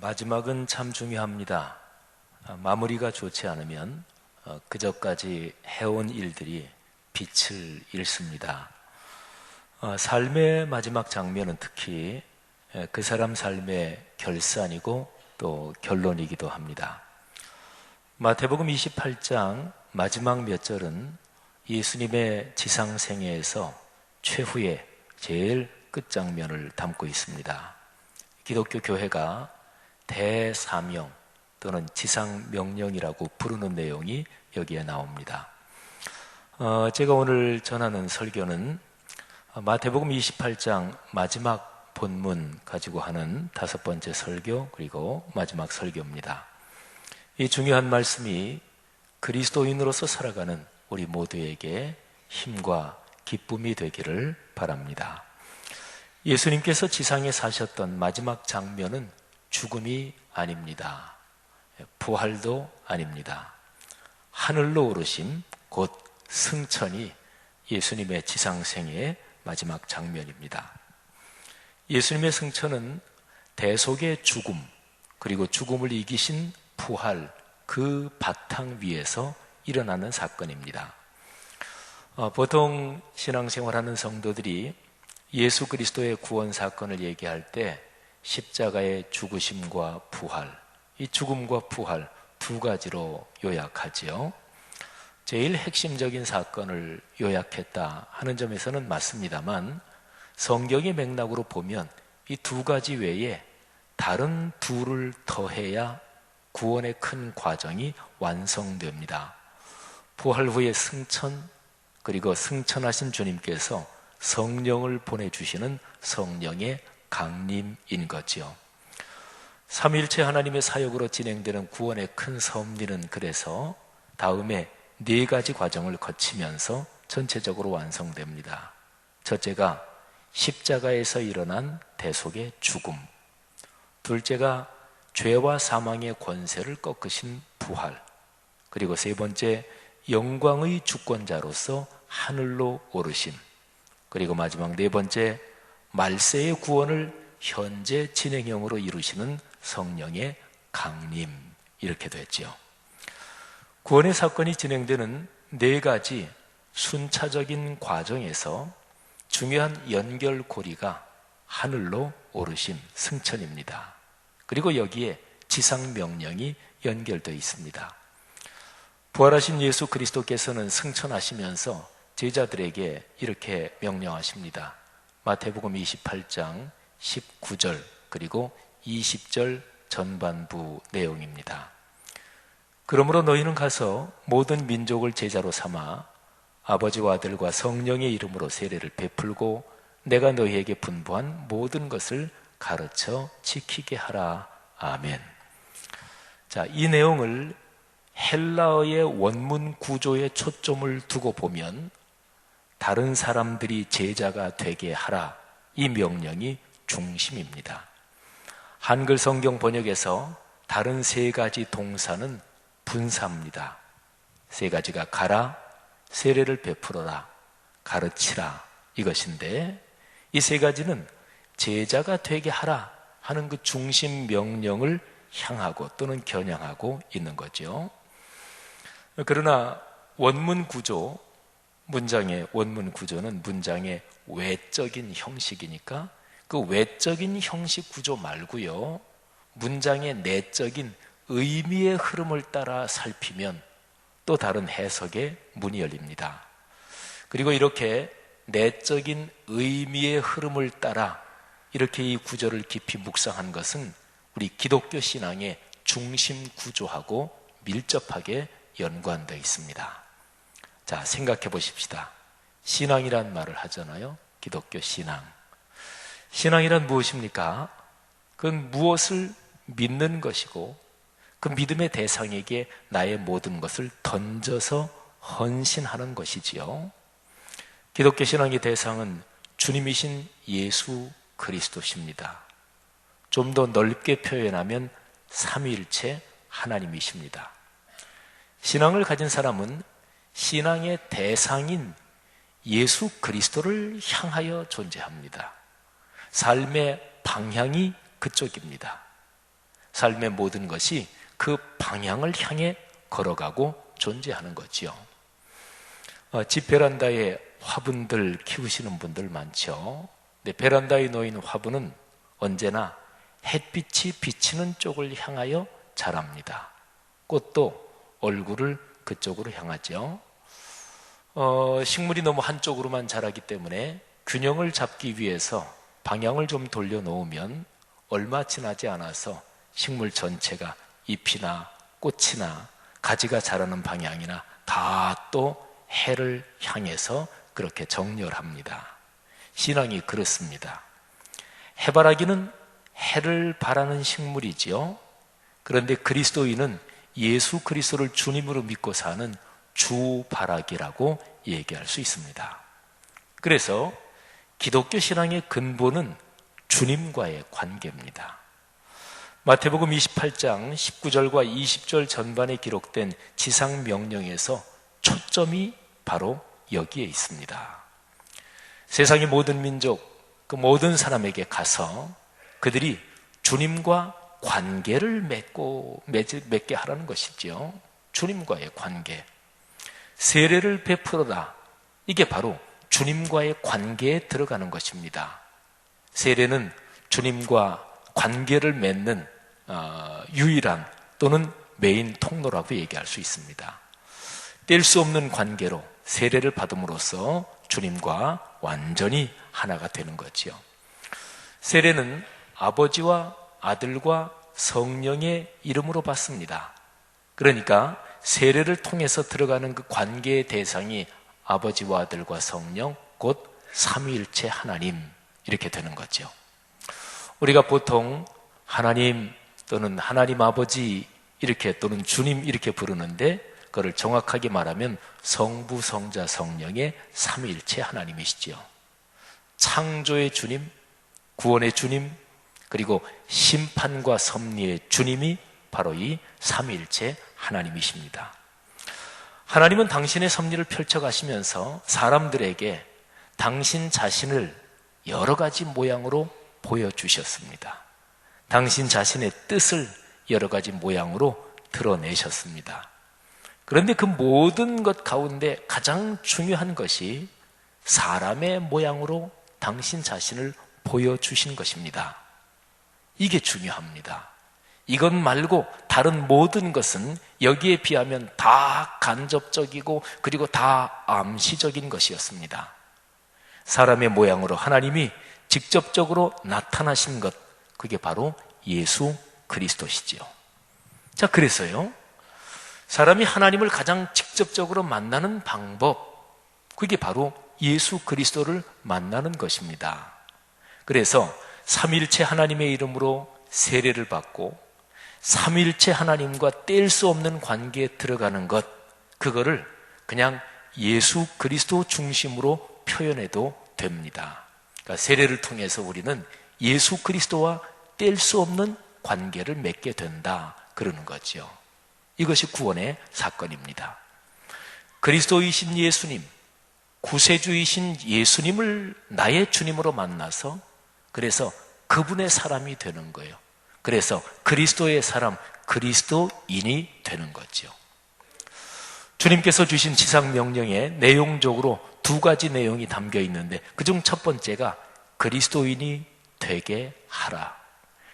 마지막은 참 중요합니다. 마무리가 좋지 않으면 그저까지 해온 일들이 빛을 잃습니다. 삶의 마지막 장면은 특히 그 사람 삶의 결산이고 또 결론이기도 합니다. 마태복음 28장 마지막 몇 절은 예수님의 지상생애에서 최후의 제일 끝장면을 담고 있습니다. 기독교 교회가 대사명 또는 지상명령이라고 부르는 내용이 여기에 나옵니다. 제가 오늘 전하는 설교는 마태복음 28장 마지막 본문 가지고 하는 5번째 설교 그리고 마지막 설교입니다. 이 중요한 말씀이 그리스도인으로서 살아가는 우리 모두에게 힘과 기쁨이 되기를 바랍니다. 예수님께서 지상에 사셨던 마지막 장면은 죽음이 아닙니다. 부활도 아닙니다. 하늘로 오르심, 곧 승천이 예수님의 지상생애의 마지막 장면입니다. 예수님의 승천은 대속의 죽음, 그리고 죽음을 이기신 부활, 그 바탕 위에서 일어나는 사건입니다. 보통 신앙생활하는 성도들이 예수 그리스도의 구원 사건을 얘기할 때 십자가의 죽으심과 부활, 이 죽음과 부활 두 가지로 요약하지요. 제일 핵심적인 사건을 요약했다 하는 점에서는 맞습니다만 성경의 맥락으로 보면 이 두 가지 외에 다른 둘을 더해야 구원의 큰 과정이 완성됩니다. 부활 후의 승천, 그리고 승천하신 주님께서 성령을 보내주시는 성령의 강림인 거지요. 삼위일체 하나님의 사역으로 진행되는 구원의 큰 섭리는 그래서 다음에 4가지 과정을 거치면서 전체적으로 완성됩니다. 첫째가 십자가에서 일어난 대속의 죽음, 둘째가 죄와 사망의 권세를 꺾으신 부활, 그리고 세 번째 영광의 주권자로서 하늘로 오르심, 그리고 마지막 4번째 말세의 구원을 현재 진행형으로 이루시는 성령의 강림, 이렇게 됐죠. 구원의 사건이 진행되는 4가지 순차적인 과정에서 중요한 연결고리가 하늘로 오르심, 승천입니다. 그리고 여기에 지상명령이 연결되어 있습니다. 부활하신 예수 그리스도께서는 승천하시면서 제자들에게 이렇게 명령하십니다. 마태복음 28장 19절 그리고 20절 전반부 내용입니다. 그러므로 너희는 가서 모든 민족을 제자로 삼아 아버지와 아들과 성령의 이름으로 세례를 베풀고 내가 너희에게 분부한 모든 것을 가르쳐 지키게 하라. 아멘. 자, 이 내용을 헬라어의 원문 구조에 초점을 두고 보면 다른 사람들이 제자가 되게 하라, 이 명령이 중심입니다. 한글 성경 번역에서 다른 3가지 동사는 분사입니다. 3가지가 가라, 세례를 베풀어라, 가르치라, 이것인데 이 3가지는 제자가 되게 하라 하는 그 중심 명령을 향하고 또는 겨냥하고 있는 거죠. 그러나 원문 구조, 문장의 원문 구조는 문장의 외적인 형식이니까 그 외적인 형식 구조 말고요, 문장의 내적인 의미의 흐름을 따라 살피면 또 다른 해석의 문이 열립니다. 그리고 이렇게 내적인 의미의 흐름을 따라 이렇게 이 구절을 깊이 묵상한 것은 우리 기독교 신앙의 중심 구조하고 밀접하게 연관되어 있습니다. 자, 생각해 보십시다. 신앙이란 말을 하잖아요. 기독교 신앙. 신앙이란 무엇입니까? 그건 무엇을 믿는 것이고 그 믿음의 대상에게 나의 모든 것을 던져서 헌신하는 것이지요. 기독교 신앙의 대상은 주님이신 예수 그리스도십니다. 좀 더 넓게 표현하면 삼위일체 하나님이십니다. 신앙을 가진 사람은 신앙의 대상인 예수 그리스도를 향하여 존재합니다. 삶의 방향이 그쪽입니다. 삶의 모든 것이 그 방향을 향해 걸어가고 존재하는 거지요. 집 베란다에 화분들 키우시는 분들 많죠. 근데 베란다에 놓인 화분은 언제나 햇빛이 비치는 쪽을 향하여 자랍니다. 꽃도 얼굴을 그쪽으로 향하죠. 식물이 너무 한쪽으로만 자라기 때문에 균형을 잡기 위해서 방향을 좀 돌려놓으면 얼마 지나지 않아서 식물 전체가 잎이나 꽃이나 가지가 자라는 방향이나 다 또 해를 향해서 그렇게 정렬합니다. 신앙이 그렇습니다. 해바라기는 해를 바라는 식물이지요. 그런데 그리스도인은 예수 그리스도를 주님으로 믿고 사는 주바라기라고 얘기할 수 있습니다. 그래서 기독교 신앙의 근본은 주님과의 관계입니다. 마태복음 28장 19절과 20절 전반에 기록된 지상명령에서 초점이 바로 여기에 있습니다. 세상의 모든 민족, 그 모든 사람에게 가서 그들이 주님과 관계를 맺게 하라는 것이지요. 주님과의 관계. 세례를 베풀어라. 이게 바로 주님과의 관계에 들어가는 것입니다. 세례는 주님과 관계를 맺는 유일한 또는 메인 통로라고 얘기할 수 있습니다. 뗄 수 없는 관계로 세례를 받음으로써 주님과 완전히 하나가 되는 거지요. 세례는 아버지와 아들과 성령의 이름으로 받습니다. 그러니까 세례를 통해서 들어가는 그 관계의 대상이 아버지와 아들과 성령, 곧 삼위일체 하나님, 이렇게 되는 거죠. 우리가 보통 하나님 또는 하나님 아버지 이렇게 또는 주님 이렇게 부르는데 그걸 정확하게 말하면 성부, 성자, 성령의 삼위일체 하나님이시지요. 창조의 주님, 구원의 주님, 그리고 심판과 섭리의 주님이 바로 이 삼위일체 하나님이십니다. 하나님은 당신의 섭리를 펼쳐가시면서 사람들에게 당신 자신을 여러 가지 모양으로 보여주셨습니다. 당신 자신의 뜻을 여러 가지 모양으로 드러내셨습니다. 그런데 그 모든 것 가운데 가장 중요한 것이 사람의 모양으로 당신 자신을 보여주신 것입니다. 이게 중요합니다. 이것 말고 다른 모든 것은 여기에 비하면 다 간접적이고 그리고 다 암시적인 것이었습니다. 사람의 모양으로 하나님이 직접적으로 나타나신 것, 그게 바로 예수 그리스도시지요. 자, 그래서요, 사람이 하나님을 가장 직접적으로 만나는 방법, 그게 바로 예수 그리스도를 만나는 것입니다. 그래서 삼위일체 하나님의 이름으로 세례를 받고 삼위일체 하나님과 뗄 수 없는 관계에 들어가는 것, 그거를 그냥 예수 그리스도 중심으로 표현해도 됩니다. 그러니까 세례를 통해서 우리는 예수 그리스도와 뗄 수 없는 관계를 맺게 된다, 그러는 거죠. 이것이 구원의 사건입니다. 그리스도이신 예수님, 구세주이신 예수님을 나의 주님으로 만나서 그래서 그분의 사람이 되는 거예요. 그래서 그리스도의 사람, 그리스도인이 되는 거죠. 주님께서 주신 지상명령에 내용적으로 두 가지 내용이 담겨 있는데 그중 첫 번째가 그리스도인이 되게 하라.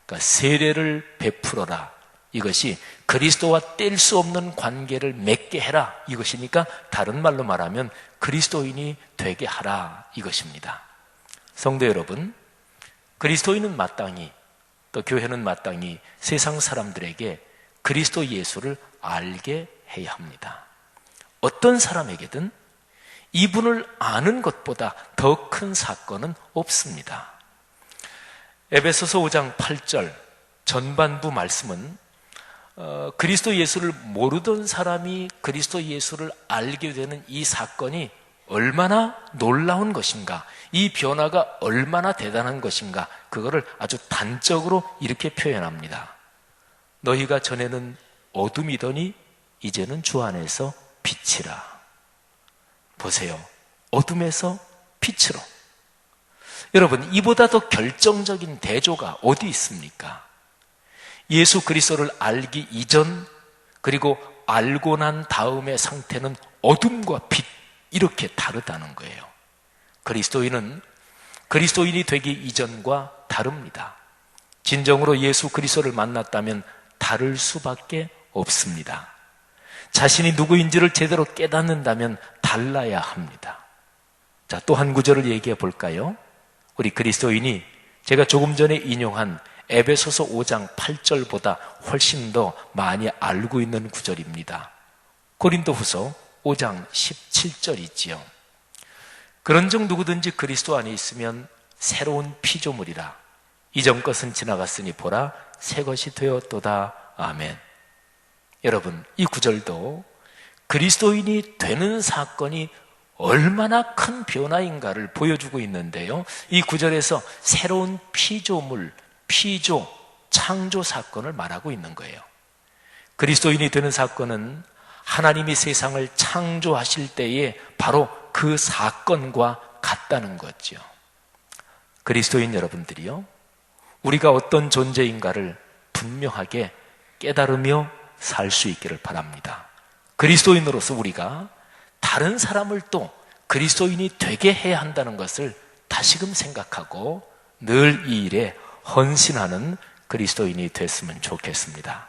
그러니까 세례를 베풀어라. 이것이 그리스도와 뗄 수 없는 관계를 맺게 해라. 이것이니까 다른 말로 말하면 그리스도인이 되게 하라. 이것입니다. 성도 여러분, 그리스도인은 마땅히 또 교회는 마땅히 세상 사람들에게 그리스도 예수를 알게 해야 합니다. 어떤 사람에게든 이분을 아는 것보다 더 큰 사건은 없습니다. 에베소서 5장 8절 전반부 말씀은 그리스도 예수를 모르던 사람이 그리스도 예수를 알게 되는 이 사건이 얼마나 놀라운 것인가, 이 변화가 얼마나 대단한 것인가, 그거를 아주 단적으로 이렇게 표현합니다. 너희가 전에는 어둠이더니 이제는 주 안에서 빛이라. 보세요. 어둠에서 빛으로. 여러분, 이보다 더 결정적인 대조가 어디 있습니까? 예수 그리스도를 알기 이전 그리고 알고 난 다음의 상태는 어둠과 빛, 이렇게 다르다는 거예요. 그리스도인이 되기 이전과 다릅니다. 진정으로 예수 그리스도를 만났다면 다를 수밖에 없습니다. 자신이 누구인지를 제대로 깨닫는다면 달라야 합니다. 자, 또 한 구절을 얘기해 볼까요? 우리 그리스도인이 제가 조금 전에 인용한 에베소서 5장 8절보다 훨씬 더 많이 알고 있는 구절입니다. 고린도후서 5장 17절이지요. 그런즉 누구든지 그리스도 안에 있으면 새로운 피조물이라. 이전 것은 지나갔으니 보라 새 것이 되었도다. 아멘. 여러분, 이 구절도 그리스도인이 되는 사건이 얼마나 큰 변화인가를 보여주고 있는데요. 이 구절에서 새로운 피조물, 피조, 창조 사건을 말하고 있는 거예요. 그리스도인이 되는 사건은 하나님이 세상을 창조하실 때에 바로 그 사건과 같다는 거죠. 그리스도인 여러분들이요, 우리가 어떤 존재인가를 분명하게 깨달으며 살 수 있기를 바랍니다. 그리스도인으로서 우리가 다른 사람을 또 그리스도인이 되게 해야 한다는 것을 다시금 생각하고 늘 이 일에 헌신하는 그리스도인이 됐으면 좋겠습니다.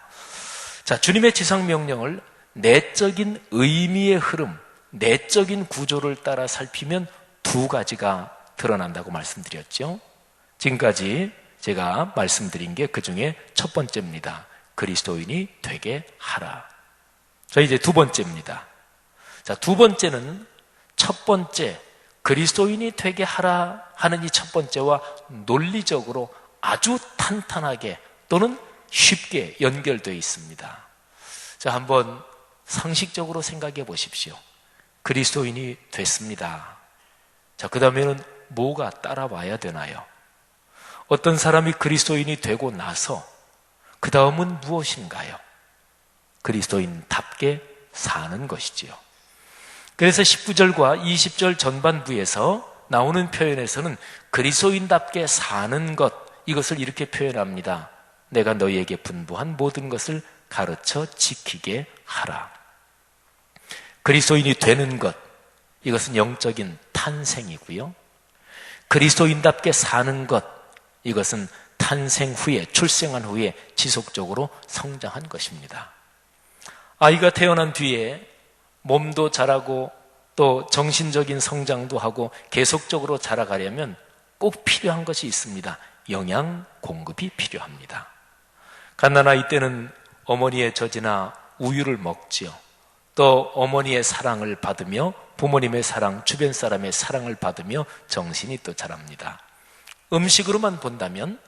자, 주님의 지상명령을 내적인 의미의 흐름, 내적인 구조를 따라 살피면 두 가지가 드러난다고 말씀드렸죠. 지금까지 제가 말씀드린 게 그 중에 첫 번째입니다. 그리스도인이 되게 하라. 자, 이제 두 번째입니다. 자, 두 번째는 첫 번째 그리스도인이 되게 하라 하는 이 첫 번째와 논리적으로 아주 탄탄하게 또는 쉽게 연결되어 있습니다. 자, 한번 상식적으로 생각해 보십시오. 그리스도인이 됐습니다. 자, 그 다음에는 뭐가 따라와야 되나요? 어떤 사람이 그리스도인이 되고 나서 그 다음은 무엇인가요? 그리스도인답게 사는 것이지요. 그래서 19절과 20절 전반부에서 나오는 표현에서는 그리스도인답게 사는 것, 이것을 이렇게 표현합니다. 내가 너희에게 분부한 모든 것을 가르쳐 지키게 하라. 그리스도인이 되는 것, 이것은 영적인 탄생이고요. 그리스도인답게 사는 것, 이것은 탄생 후에, 출생한 후에 지속적으로 성장한 것입니다. 아이가 태어난 뒤에 몸도 자라고 또 정신적인 성장도 하고 계속적으로 자라가려면 꼭 필요한 것이 있습니다. 영양 공급이 필요합니다. 갓난아이 때는 어머니의 젖이나 우유를 먹지요. 또 어머니의 사랑을 받으며 부모님의 사랑, 주변 사람의 사랑을 받으며 정신이 또 자랍니다. 음식으로만 본다면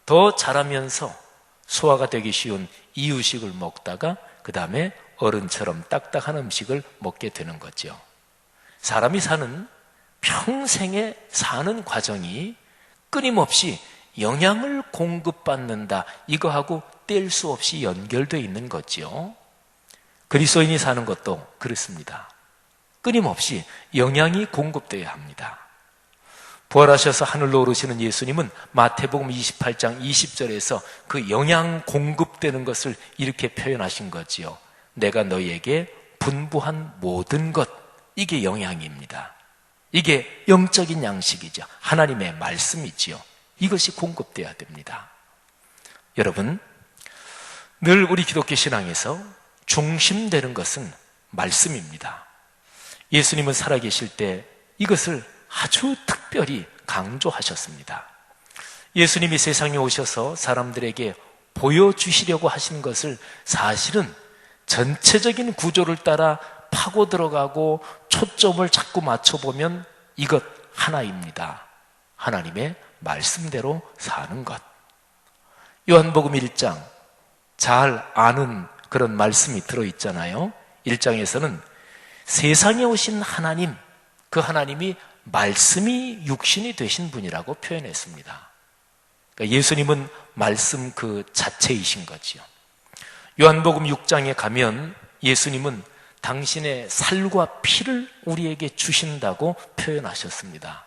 더 자라면서 소화가 되기 쉬운 이유식을 먹다가 그 다음에 어른처럼 딱딱한 음식을 먹게 되는 거죠. 사람이 사는 평생에 사는 과정이 끊임없이 영양을 공급받는다, 이거하고 뗄 수 없이 연결되어 있는 거죠. 그리스도인이 사는 것도 그렇습니다. 끊임없이 영양이 공급되어야 합니다. 부활하셔서 하늘로 오르시는 예수님은 마태복음 28장 20절에서 그 영양 공급되는 것을 이렇게 표현하신 거지요. 내가 너희에게 분부한 모든 것, 이게 영양입니다. 이게 영적인 양식이죠. 하나님의 말씀이지요. 이것이 공급되어야 됩니다. 여러분, 늘 우리 기독교 신앙에서 중심되는 것은 말씀입니다. 예수님은 살아계실 때 이것을 아주 특별히 강조하셨습니다. 예수님이 세상에 오셔서 사람들에게 보여주시려고 하신 것을 사실은 전체적인 구조를 따라 파고 들어가고 초점을 자꾸 맞춰보면 이것 하나입니다. 하나님의 말씀대로 사는 것. 요한복음 1장 잘 아는 그런 말씀이 들어있잖아요. 1장에서는 세상에 오신 하나님, 그 하나님이 말씀이 육신이 되신 분이라고 표현했습니다. 그러니까 예수님은 말씀 그 자체이신 거지요. 요한복음 6장에 가면 예수님은 당신의 살과 피를 우리에게 주신다고 표현하셨습니다.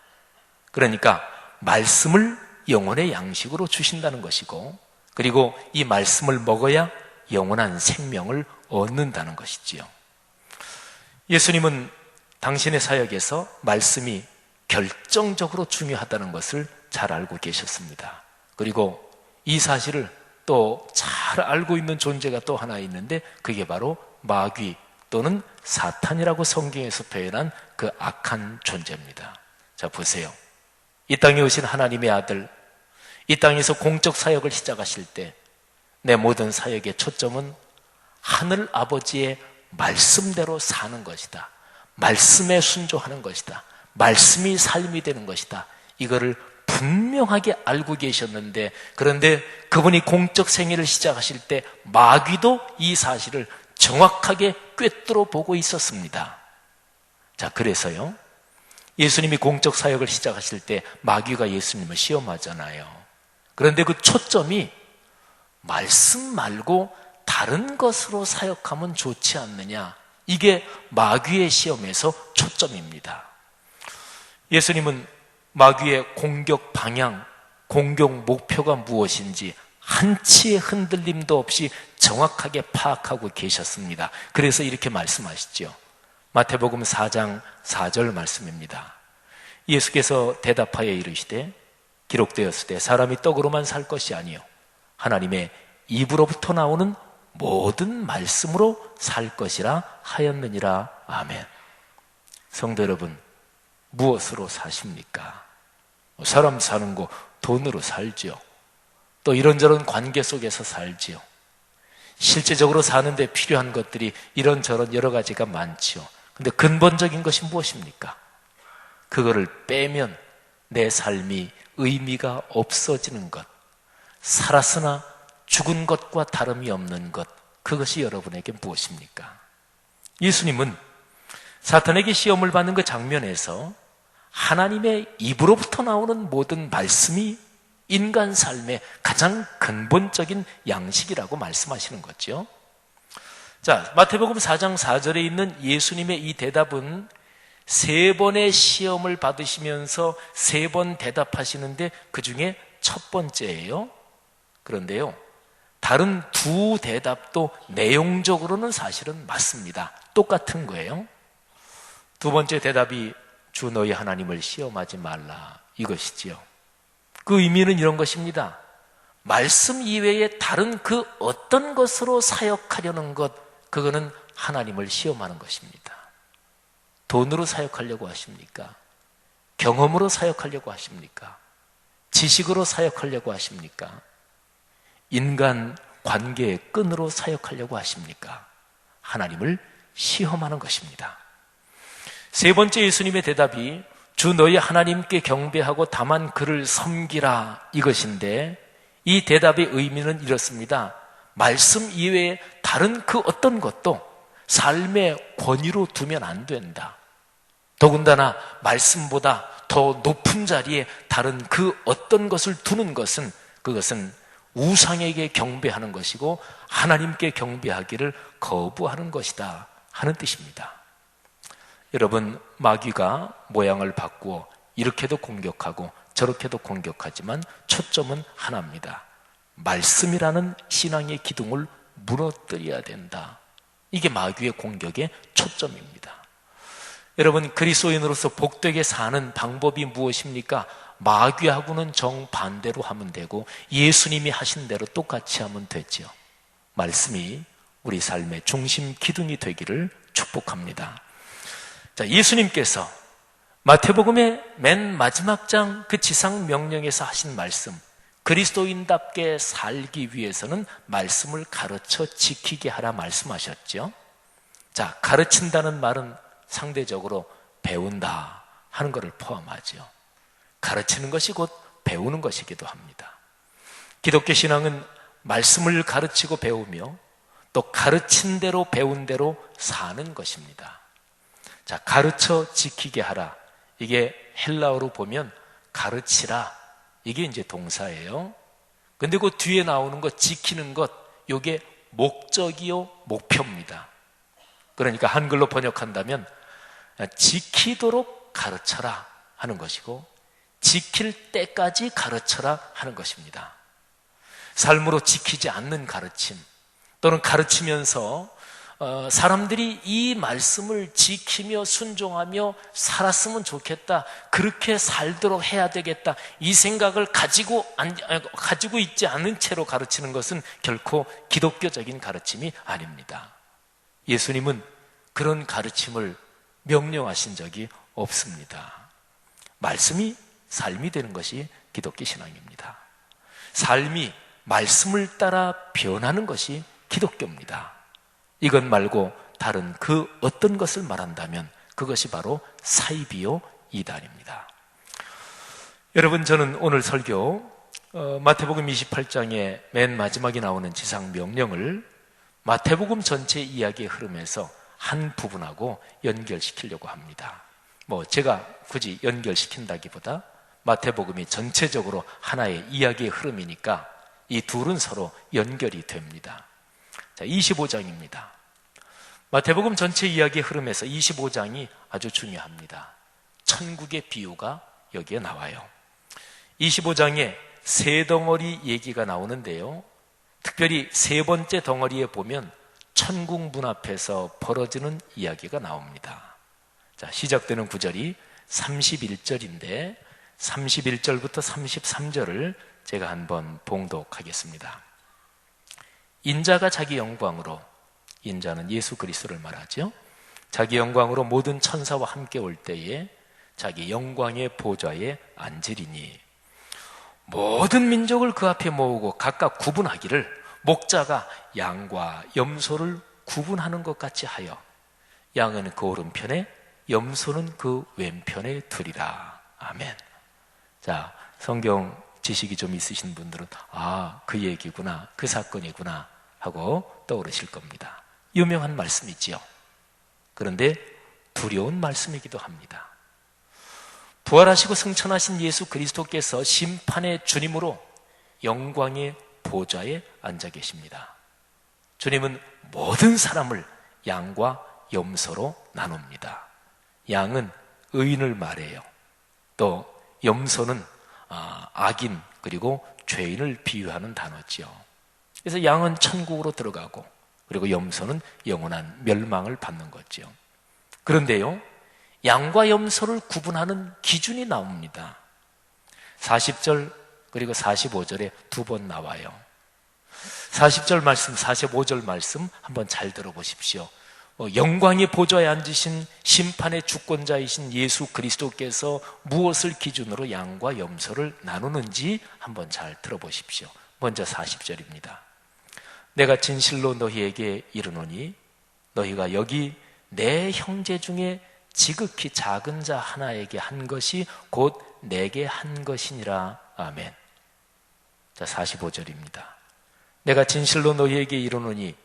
그러니까 말씀을 영혼의 양식으로 주신다는 것이고, 그리고 이 말씀을 먹어야 영원한 생명을 얻는다는 것이지요. 예수님은 당신의 사역에서 말씀이 결정적으로 중요하다는 것을 잘 알고 계셨습니다. 그리고 이 사실을 또 잘 알고 있는 존재가 또 하나 있는데 그게 바로 마귀 또는 사탄이라고 성경에서 표현한 그 악한 존재입니다. 자, 보세요. 이 땅에 오신 하나님의 아들, 이 땅에서 공적 사역을 시작하실 때 내 모든 사역의 초점은 하늘 아버지의 말씀대로 사는 것이다. 말씀에 순종하는 것이다. 말씀이 삶이 되는 것이다. 이거를 분명하게 알고 계셨는데, 그런데 그분이 공적 생애를 시작하실 때 마귀도 이 사실을 정확하게 꿰뚫어 보고 있었습니다. 자, 그래서요, 예수님이 공적 사역을 시작하실 때 마귀가 예수님을 시험하잖아요. 그런데 그 초점이 말씀 말고 다른 것으로 사역하면 좋지 않느냐, 이게 마귀의 시험에서 초점입니다. 예수님은 마귀의 공격 방향, 공격 목표가 무엇인지 한치의 흔들림도 없이 정확하게 파악하고 계셨습니다. 그래서 이렇게 말씀하시죠. 마태복음 4장 4절 말씀입니다. 예수께서 대답하여 이르시되 기록되었으되 사람이 떡으로만 살 것이 아니요 하나님의 입으로부터 나오는 모든 말씀으로 살 것이라 하였느니라. 아멘. 성도 여러분, 무엇으로 사십니까? 사람 사는 거 돈으로 살지요. 또 이런저런 관계 속에서 살지요. 실제적으로 사는데 필요한 것들이 이런저런 여러 가지가 많지요. 근데 근본적인 것이 무엇입니까? 그거를 빼면 내 삶이 의미가 없어지는 것, 살았으나 죽은 것과 다름이 없는 것, 그것이 여러분에게 무엇입니까? 예수님은 사탄에게 시험을 받는 그 장면에서 하나님의 입으로부터 나오는 모든 말씀이 인간 삶의 가장 근본적인 양식이라고 말씀하시는 거죠. 자, 마태복음 4장 4절에 있는 예수님의 이 대답은 3번의 시험을 받으시면서 3번 대답하시는데 그 중에 첫 번째예요. 그런데요, 다른 두 대답도 내용적으로는 사실은 맞습니다. 똑같은 거예요. 두 번째 대답이 주 너희 하나님을 시험하지 말라, 이것이지요. 그 의미는 이런 것입니다. 말씀 이외에 다른 그 어떤 것으로 사역하려는 것, 그거는 하나님을 시험하는 것입니다. 돈으로 사역하려고 하십니까? 경험으로 사역하려고 하십니까? 지식으로 사역하려고 하십니까? 인간 관계의 끈으로 사역하려고 하십니까? 하나님을 시험하는 것입니다. 세 번째 예수님의 대답이 주 너희 하나님께 경배하고 다만 그를 섬기라, 이것인데 이 대답의 의미는 이렇습니다. 말씀 이외에 다른 그 어떤 것도 삶의 권위로 두면 안 된다. 더군다나 말씀보다 더 높은 자리에 다른 그 어떤 것을 두는 것은, 그것은 우상에게 경배하는 것이고 하나님께 경배하기를 거부하는 것이다 하는 뜻입니다. 여러분, 마귀가 모양을 바꾸어 이렇게도 공격하고 저렇게도 공격하지만 초점은 하나입니다. 말씀이라는 신앙의 기둥을 무너뜨려야 된다. 이게 마귀의 공격의 초점입니다. 여러분, 그리스도인으로서 복되게 사는 방법이 무엇입니까? 마귀하고는 정반대로 하면 되고 예수님이 하신 대로 똑같이 하면 되죠. 말씀이 우리 삶의 중심 기둥이 되기를 축복합니다. 자, 예수님께서 마태복음의 맨 마지막 장 그 지상 명령에서 하신 말씀, 그리스도인답게 살기 위해서는 말씀을 가르쳐 지키게 하라 말씀하셨죠. 자, 가르친다는 말은 상대적으로 배운다 하는 것을 포함하죠. 가르치는 것이 곧 배우는 것이기도 합니다. 기독교 신앙은 말씀을 가르치고 배우며 또 가르친 대로 배운 대로 사는 것입니다. 자, 가르쳐 지키게 하라. 이게 헬라어로 보면 가르치라. 이게 이제 동사예요. 근데 그 뒤에 나오는 것, 지키는 것, 이게 목적이요, 목표입니다. 그러니까 한글로 번역한다면 지키도록 가르쳐라 하는 것이고 지킬 때까지 가르쳐라 하는 것입니다. 삶으로 지키지 않는 가르침, 또는 가르치면서 사람들이 이 말씀을 지키며 순종하며 살았으면 좋겠다, 그렇게 살도록 해야 되겠다, 이 생각을 가지고 있지 않은 채로 가르치는 것은 결코 기독교적인 가르침이 아닙니다. 예수님은 그런 가르침을 명령하신 적이 없습니다. 말씀이 삶이 되는 것이 기독교 신앙입니다. 삶이 말씀을 따라 변하는 것이 기독교입니다. 이것 말고 다른 그 어떤 것을 말한다면 그것이 바로 사이비요 이단입니다. 여러분, 저는 오늘 설교 마태복음 28장의 맨 마지막에 나오는 지상 명령을 마태복음 전체 이야기의 흐름에서 한 부분하고 연결시키려고 합니다. 제가 굳이 연결시킨다기보다 마태복음이 전체적으로 하나의 이야기의 흐름이니까 이 둘은 서로 연결이 됩니다. 자, 25장입니다. 마태복음 전체 이야기의 흐름에서 25장이 아주 중요합니다. 천국의 비유가 여기에 나와요. 25장에 세 덩어리 얘기가 나오는데요, 특별히 세 번째 덩어리에 보면 천국 문 앞에서 벌어지는 이야기가 나옵니다. 자, 시작되는 구절이 31절인데 31절부터 33절을 제가 한번 봉독하겠습니다. 인자가 자기 영광으로, 인자는 예수 그리스도를 말하죠. 자기 영광으로 모든 천사와 함께 올 때에 자기 영광의 보좌에 앉으리니 모든 민족을 그 앞에 모으고 각각 구분하기를 목자가 양과 염소를 구분하는 것 같이 하여 양은 그 오른편에 염소는 그 왼편에 두리라. 아멘. 자, 성경 지식이 좀 있으신 분들은 그 얘기구나, 그 사건이구나 하고 떠오르실 겁니다. 유명한 말씀이지요. 그런데 두려운 말씀이기도 합니다. 부활하시고 승천하신 예수 그리스도께서 심판의 주님으로 영광의 보좌에 앉아 계십니다. 주님은 모든 사람을 양과 염소로 나눕니다. 양은 의인을 말해요. 또 염소는 악인 그리고 죄인을 비유하는 단어지요. 그래서 양은 천국으로 들어가고 그리고 염소는 영원한 멸망을 받는 거죠. 그런데요, 양과 염소를 구분하는 기준이 나옵니다. 40절 그리고 45절에 두 번 나와요. 40절 말씀, 45절 말씀 한번 잘 들어보십시오. 영광의 보좌에 앉으신 심판의 주권자이신 예수 그리스도께서 무엇을 기준으로 양과 염소를 나누는지 한번 잘 들어보십시오. 먼저 40절입니다. 내가 진실로 너희에게 이르노니 너희가 여기 내 형제 중에 지극히 작은 자 하나에게 한 것이 곧 내게 한 것이니라. 아멘. 자, 45절입니다. 내가 진실로 너희에게 이르노니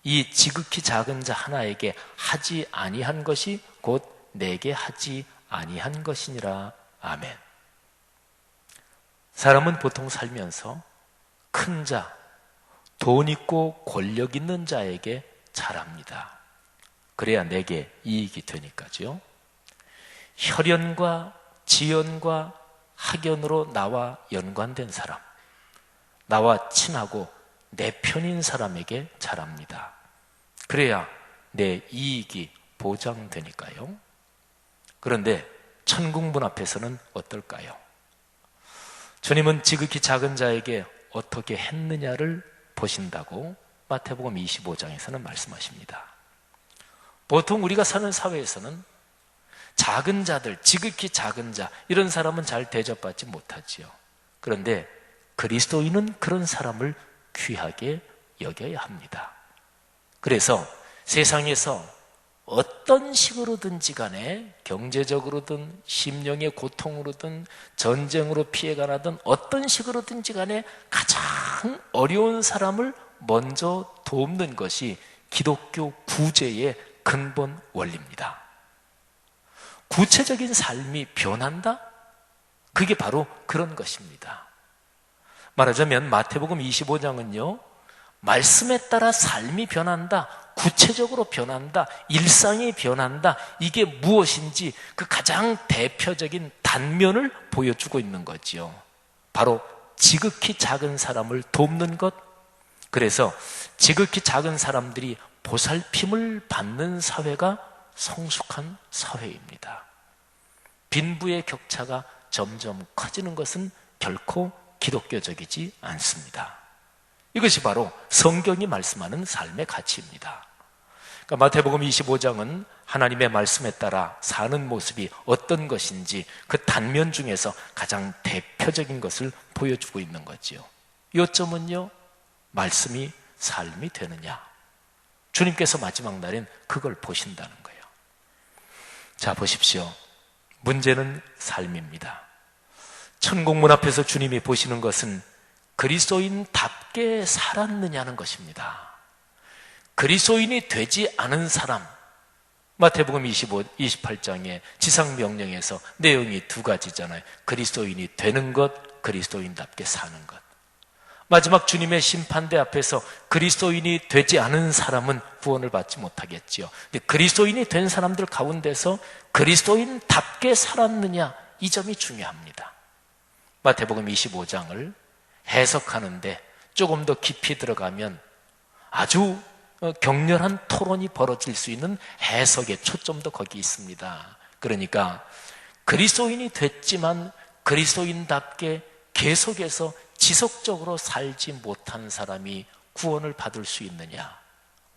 이 지극히 작은 자 하나에게 하지 아니한 것이 곧 내게 하지 아니한 것이니라. 아멘. 사람은 보통 살면서 큰 자, 돈 있고 권력 있는 자에게 잘합니다. 그래야 내게 이익이 되니까죠. 혈연과 지연과 학연으로 나와 연관된 사람, 나와 친하고 내 편인 사람에게 잘합니다. 그래야 내 이익이 보장되니까요. 그런데 천국 문 앞에서는 어떨까요? 주님은 지극히 작은 자에게 어떻게 했느냐를 보신다고 마태복음 25장에서는 말씀하십니다. 보통 우리가 사는 사회에서는 작은 자들, 지극히 작은 자, 이런 사람은 잘 대접받지 못하지요. 그런데 그리스도인은 그런 사람을 귀하게 여겨야 합니다. 그래서 세상에서 어떤 식으로든지 간에 경제적으로든 심령의 고통으로든 전쟁으로 피해가 나든 어떤 식으로든지 간에 가장 어려운 사람을 먼저 돕는 것이 기독교 구제의 근본 원리입니다. 구체적인 삶이 변한다? 그게 바로 그런 것입니다. 말하자면 마태복음 25장은요, 말씀에 따라 삶이 변한다, 구체적으로 변한다, 일상이 변한다, 이게 무엇인지 그 가장 대표적인 단면을 보여주고 있는 거지요. 바로 지극히 작은 사람을 돕는 것, 그래서 지극히 작은 사람들이 보살핌을 받는 사회가 성숙한 사회입니다. 빈부의 격차가 점점 커지는 것은 결코 기독교적이지 않습니다. 이것이 바로 성경이 말씀하는 삶의 가치입니다. 그러니까 마태복음 25장은 하나님의 말씀에 따라 사는 모습이 어떤 것인지 그 단면 중에서 가장 대표적인 것을 보여주고 있는 거지요. 요점은요, 말씀이 삶이 되느냐. 주님께서 마지막 날엔 그걸 보신다는 거예요. 자, 보십시오. 문제는 삶입니다. 천국문 앞에서 주님이 보시는 것은 그리스도인답게 살았느냐는 것입니다. 그리스도인이 되지 않은 사람, 마태복음 28장의 지상명령에서 내용이 두 가지잖아요. 그리스도인이 되는 것, 그리스도인답게 사는 것. 마지막 주님의 심판대 앞에서 그리스도인이 되지 않은 사람은 구원을 받지 못하겠지요. 근데 그리스도인이 된 사람들 가운데서 그리스도인답게 살았느냐, 이 점이 중요합니다. 마태복음 25장을 해석하는데 조금 더 깊이 들어가면 아주 격렬한 토론이 벌어질 수 있는 해석의 초점도 거기 있습니다. 그러니까 그리스도인이 됐지만 그리스도인답게 계속해서 지속적으로 살지 못한 사람이 구원을 받을 수 있느냐?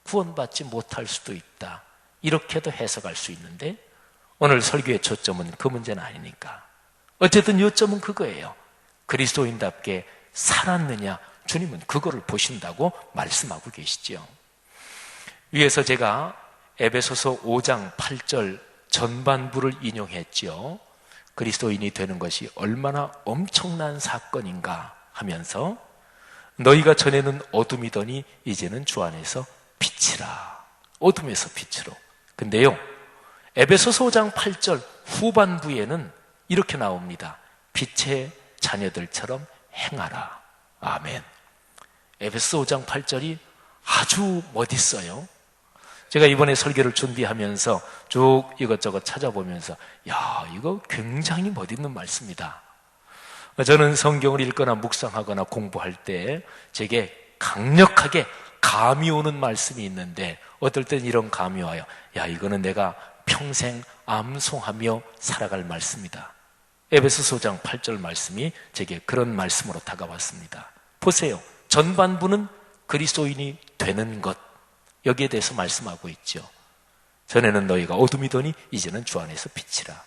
구원받지 못할 수도 있다. 이렇게도 해석할 수 있는데 오늘 설교의 초점은 그 문제는 아니니까. 어쨌든 요점은 그거예요. 그리스도인답게 살았느냐? 주님은 그거를 보신다고 말씀하고 계시죠. 위에서 제가 에베소서 5장 8절 전반부를 인용했지요. 그리스도인이 되는 것이 얼마나 엄청난 사건인가 하면서 너희가 전에는 어둠이더니 이제는 주 안에서 빛이라. 어둠에서 빛으로. 근데요, 에베소서 5장 8절 후반부에는 이렇게 나옵니다. 빛의 자녀들처럼 행하라. 아멘. 에베소서 5장 8절이 아주 멋있어요. 제가 이번에 설교를 준비하면서 쭉 이것저것 찾아보면서 야, 이거 굉장히 멋있는 말씀이다. 저는 성경을 읽거나 묵상하거나 공부할 때 제게 강력하게 감이 오는 말씀이 있는데 어떨 땐 이런 감이 와요. 야, 이거는 내가 평생 암송하며 살아갈 말씀이다. 에베소서 5장 8절 말씀이 제게 그런 말씀으로 다가왔습니다. 보세요. 전반부는 그리스도인이 되는 것, 여기에 대해서 말씀하고 있죠. 전에는 너희가 어둠이더니 이제는 주 안에서 빛이라.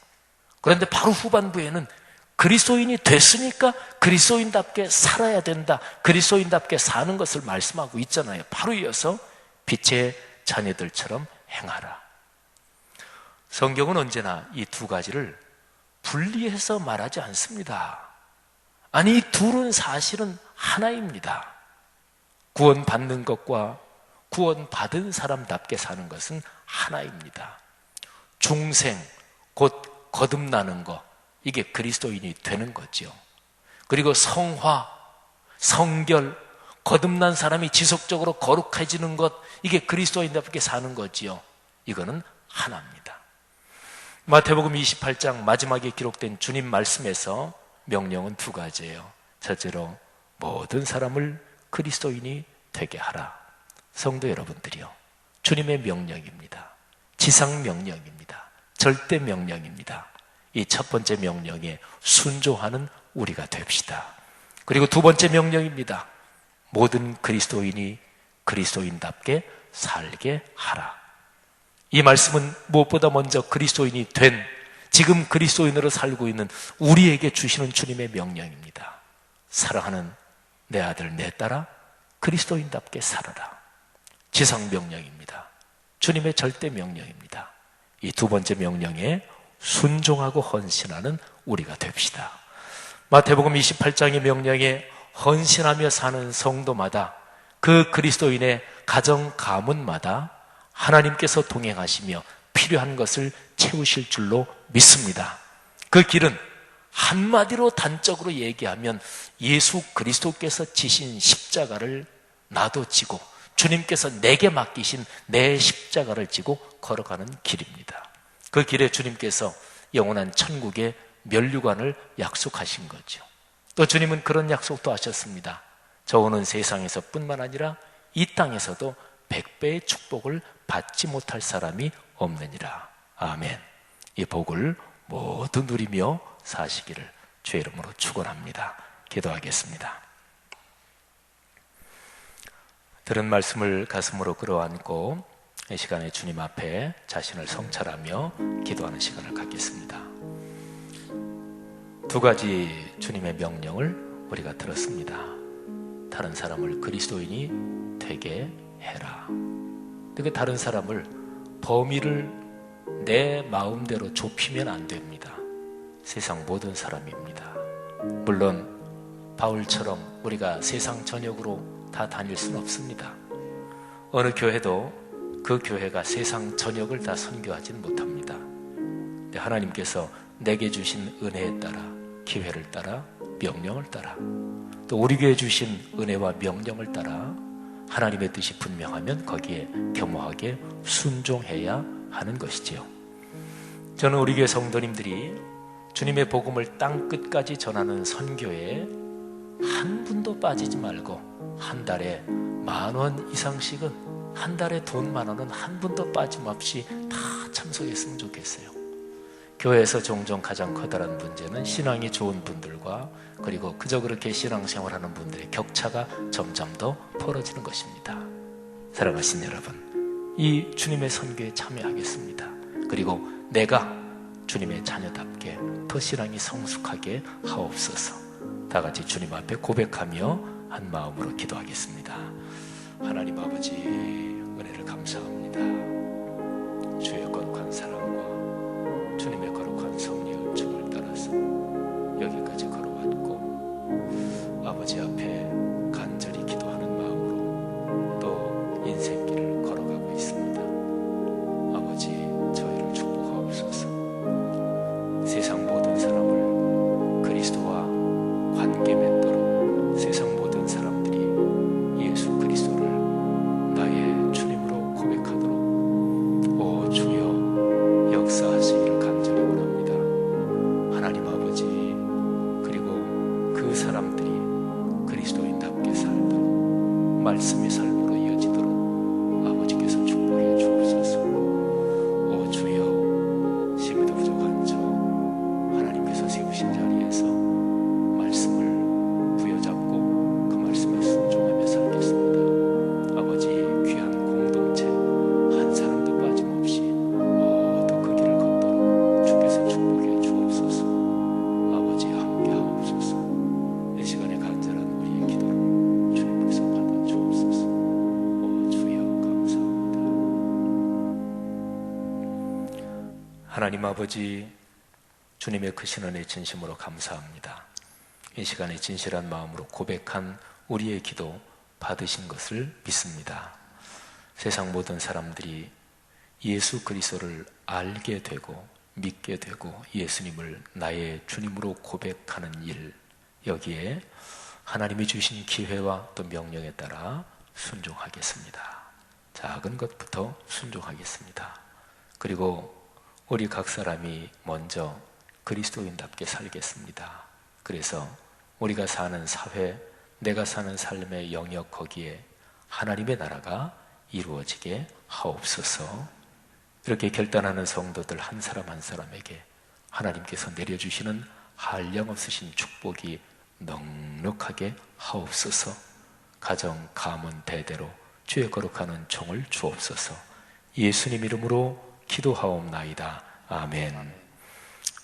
그런데 바로 후반부에는 그리스도인이 됐으니까 그리스도인답게 살아야 된다. 그리스도인답게 사는 것을 말씀하고 있잖아요. 바로 이어서 빛의 자녀들처럼 행하라. 성경은 언제나 이 두 가지를 분리해서 말하지 않습니다. 아니, 이 둘은 사실은 하나입니다. 구원받는 것과 구원받은 사람답게 사는 것은 하나입니다. 중생, 곧 거듭나는 것, 이게 그리스도인이 되는 거죠. 그리고 성화, 성결, 거듭난 사람이 지속적으로 거룩해지는 것, 이게 그리스도인답게 사는 거지요. 이거는 하나입니다. 마태복음 28장 마지막에 기록된 주님 말씀에서 명령은 두 가지예요. 첫째로 모든 사람을 그리스도인이 되게 하라. 성도 여러분들이요, 주님의 명령입니다. 지상 명령입니다. 절대 명령입니다. 이 첫 번째 명령에 순종하는 우리가 됩시다. 그리고 두 번째 명령입니다. 모든 그리스도인이 그리스도인답게 살게 하라. 이 말씀은 무엇보다 먼저 그리스도인이 된, 지금 그리스도인으로 살고 있는 우리에게 주시는 주님의 명령입니다. 사랑하는 내 아들 내 딸아, 그리스도인답게 살아라. 지상 명령입니다. 주님의 절대 명령입니다. 이 두 번째 명령에 순종하고 헌신하는 우리가 됩시다. 마태복음 28장의 명령에 헌신하며 사는 성도마다, 그 그리스도인의 가정 가문마다 하나님께서 동행하시며 필요한 것을 채우실 줄로 믿습니다. 그 길은 한마디로 단적으로 얘기하면 예수 그리스도께서 지신 십자가를 나도 지고 주님께서 내게 맡기신 내 십자가를 지고 걸어가는 길입니다. 그 길에 주님께서 영원한 천국의 면류관을 약속하신 거죠. 또 주님은 그런 약속도 하셨습니다. 저 오는 세상에서 뿐만 아니라 이 땅에서도 100배의 축복을 받지 못할 사람이 없느니라. 아멘. 이 복을 모두 누리며 사시기를 주의 이름으로 축원합니다. 기도하겠습니다. 들은 말씀을 가슴으로 끌어안고 이 시간에 주님 앞에 자신을 성찰하며 기도하는 시간을 갖겠습니다. 두 가지 주님의 명령을 우리가 들었습니다. 다른 사람을 그리스도인이 되게 해라. 그 다른 사람을 범위를 내 마음대로 좁히면 안 됩니다. 세상 모든 사람입니다. 물론 바울처럼 우리가 세상 전역으로 다 다닐 수는 없습니다. 어느 교회도 그 교회가 세상 전역을 다 선교하지는 못합니다. 하나님께서 내게 주신 은혜에 따라, 기회를 따라, 명령을 따라, 또 우리 교회에 주신 은혜와 명령을 따라 하나님의 뜻이 분명하면 거기에 겸허하게 순종해야 하는 것이지요. 저는 우리 교회 성도님들이 주님의 복음을 땅끝까지 전하는 선교에 한 분도 빠지지 말고 한 달에 10,000원 이상씩은, 한 달에 돈 10,000원은 한 분도 빠짐없이 다 참석했으면 좋겠어요. 교회에서 종종 가장 커다란 문제는 신앙이 좋은 분들과 그리고 그저 그렇게 신앙생활하는 분들의 격차가 점점 더 벌어지는 것입니다. 사랑하신 여러분, 이 주님의 선교에 참여하겠습니다. 그리고 내가 주님의 자녀답게 더 신앙이 성숙하게 하옵소서. 다 같이 주님 앞에 고백하며 한 마음으로 기도하겠습니다. 하나님 아버지, 은혜를 감사합니다. 주의 거룩한 사랑과 주님의 거룩한 섭리의 은총을 따라서 여기까지 걸어왔고, 아버지 앞에 간절히 기도하는 마음으로 또 인생길을 걸어가고 있습니다. 아버지, 저희를 축복하옵소서. 세상 모든 사람을 그리스도와 관계 맺도록, 세상 모든 사람들이 예수 그리스도를 나의 주님으로 고백하도록 오 주여 역사하시기를 간절히 원합니다. 하나님 아버지, 그리고 그 사람들이 그리스도인답게 살도록, 말씀의 삶으로 이어지도록 아버지께서 축복해 주옵소서. 오 주여, 심에도 부족한 저 하나님께서 세우신 자리에서 말씀을 부여잡고 그 말씀에 순종하며 살겠습니다. 아버지, 귀한 공동체 한 사람도 빠짐없이 모두 그 길을 걷도록 주께서 축복해 주옵소서. 아버지, 함께 하옵소서. 이 시간에 간절한 우리의 기도를 주님께서 받아 주옵소서. 오 주여, 감사합니다. 하나님 아버지, 주님의 크신 은혜 진심으로 감사합니다. 이 시간에 진실한 마음으로 고백한 우리의 기도 받으신 것을 믿습니다. 세상 모든 사람들이 예수 그리스도를 알게 되고 믿게 되고 예수님을 나의 주님으로 고백하는 일, 여기에 하나님이 주신 기회와 또 명령에 따라 순종하겠습니다. 작은 것부터 순종하겠습니다. 그리고 우리 각 사람이 먼저 그리스도인답게 살겠습니다. 그래서 우리가 사는 사회, 내가 사는 삶의 영역, 거기에 하나님의 나라가 이루어지게 하옵소서. 이렇게 결단하는 성도들 한 사람 한 사람에게 하나님께서 내려주시는 한량없으신 축복이 넉넉하게 하옵소서. 가정, 가문, 대대로 주의 거룩한 은총을 주옵소서. 예수님 이름으로 기도하옵나이다. 아멘.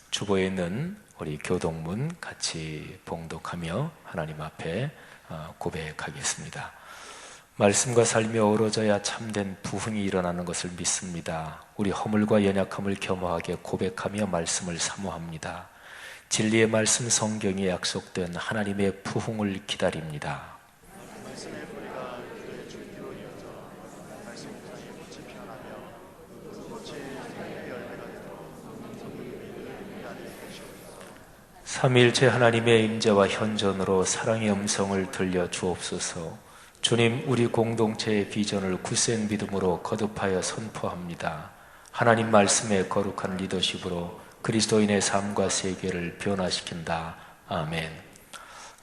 주보에 있는 우리 교동문 같이 봉독하며 하나님 앞에 고백하겠습니다. 말씀과 삶이 어우러져야 참된 부흥이 일어나는 것을 믿습니다. 우리 허물과 연약함을 겸허하게 고백하며 말씀을 사모합니다. 진리의 말씀 성경에 약속된 하나님의 부흥을 기다립니다. 삼위일체 하나님의 임재와 현존으로 사랑의 음성을 들려 주옵소서. 주님, 우리 공동체의 비전을 굳센 믿음으로 거듭하여 선포합니다. 하나님 말씀의 거룩한 리더십으로 그리스도인의 삶과 세계를 변화시킨다. 아멘.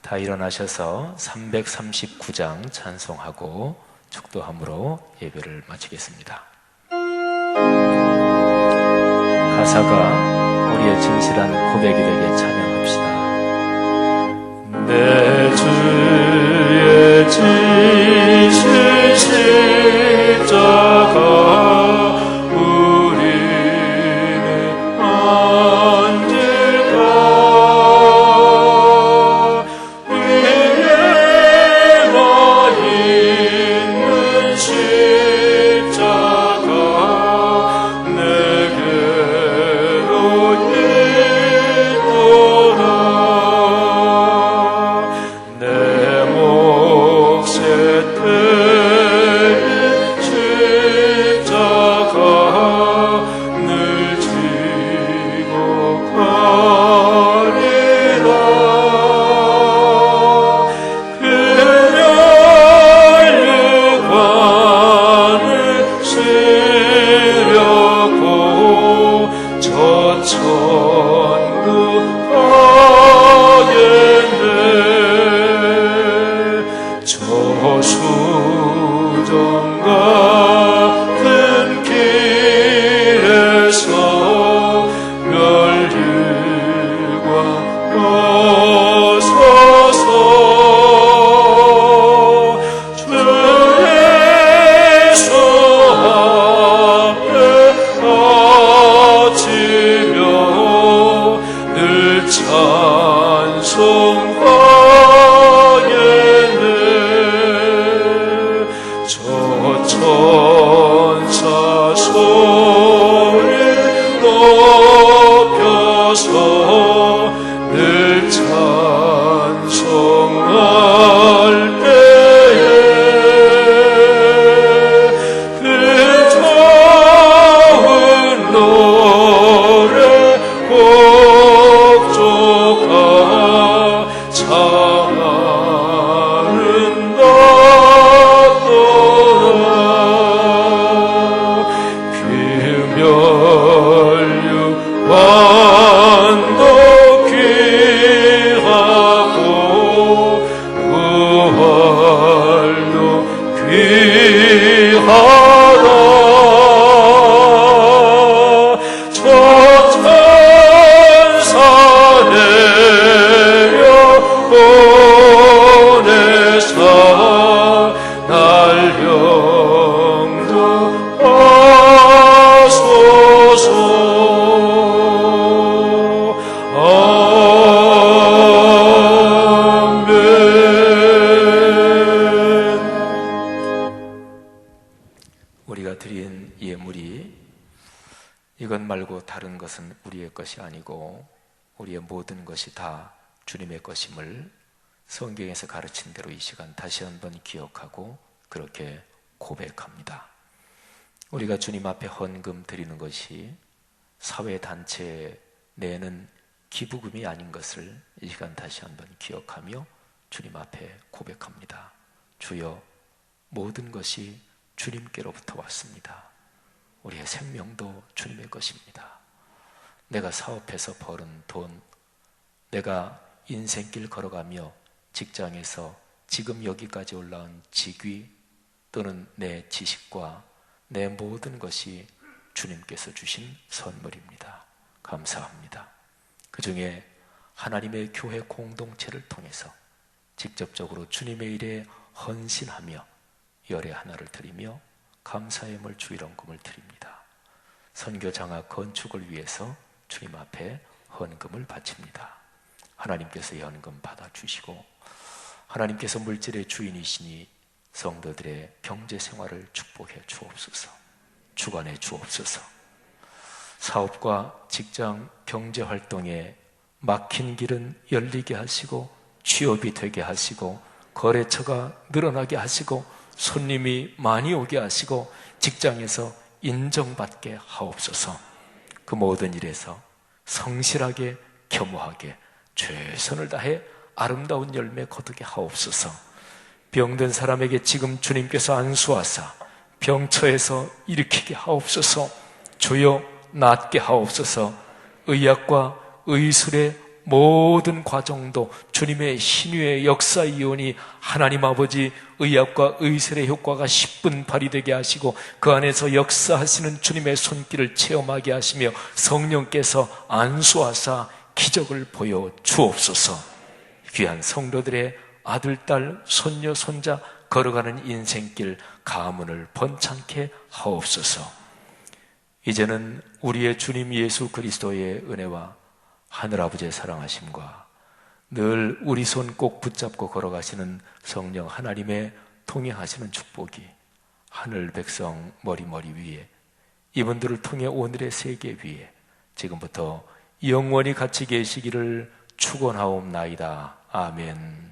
다 일어나셔서 339장 찬송하고 축도함으로 예배를 마치겠습니다. 가사가 우리의 진실한 고백이 되게 찬양합시다. 내 주의 지신 십자가 우리는 언제가 위에만 있는 십자가 내게로 있도록 내 몫에 태인 십자가 늘 지고 가리라. 그 멸류관을 쓰려고 저 천국 가겠네. 저 수정 같은 길에서 멸류관 벗어서 주의 수 앞에 바치며 늘 찬송하겠네. 저 천사 소리 높여서 늘 찬송할 때에 그 좋은 노래 곡조가 아름답도다. 그 멸류관도 귀하고 부활도 귀하다. 저 천사 내려 보내사 날 영도하소서. 아멘. 우리가 드린 예물이 이것 말고 다른 것은 우리의 것이 아니고 우리의 모든 것이 다 주님의 것임을 성경에서 가르친 대로 이 시간 다시 한번 기억하고 그렇게 고백합니다. 우리가 주님 앞에 헌금 드리는 것이 사회단체에 내는 기부금이 아닌 것을 이 시간 다시 한번 기억하며 주님 앞에 고백합니다. 주여, 모든 것이 주님께로부터 왔습니다. 우리의 생명도 주님의 것입니다. 내가 사업해서 벌은 돈, 내가 인생길 걸어가며 직장에서 지금 여기까지 올라온 직위 또는 내 지식과 내 모든 것이 주님께서 주신 선물입니다. 감사합니다. 그 중에 하나님의 교회 공동체를 통해서 직접적으로 주님의 일에 헌신하며 열의 하나를 드리며 감사의 물 주일원금을 드립니다. 선교 장학 건축을 위해서 주님 앞에 헌금을 바칩니다. 하나님께서 이 헌금 받아주시고 하나님께서 물질의 주인이시니 성도들의 경제생활을 축복해 주옵소서. 주관해 주옵소서. 사업과 직장 경제활동에 막힌 길은 열리게 하시고 취업이 되게 하시고 거래처가 늘어나게 하시고 손님이 많이 오게 하시고 직장에서 인정받게 하옵소서. 그 모든 일에서 성실하게 겸허하게 최선을 다해 아름다운 열매 거두게 하옵소서. 병든 사람에게 지금 주님께서 안수하사 병처에서 일으키게 하옵소서. 주여 낫게 하옵소서. 의학과 의술의 모든 과정도 주님의 신유의 역사 이온이 하나님 아버지 의합과 의설의 효과가 10분 발휘되게 하시고 그 안에서 역사하시는 주님의 손길을 체험하게 하시며 성령께서 안수하사 기적을 보여 주옵소서. 귀한 성도들의 아들, 딸, 손녀, 손자 걸어가는 인생길 가문을 번창케 하옵소서. 이제는 우리의 주님 예수 그리스도의 은혜와 하늘아버지의 사랑하심과 늘 우리 손 꼭 붙잡고 걸어가시는 성령 하나님의 통행하시는 축복이 하늘 백성 머리머리 위에, 이분들을 통해 오늘의 세계 위에 지금부터 영원히 같이 계시기를 축원하옵나이다. 아멘.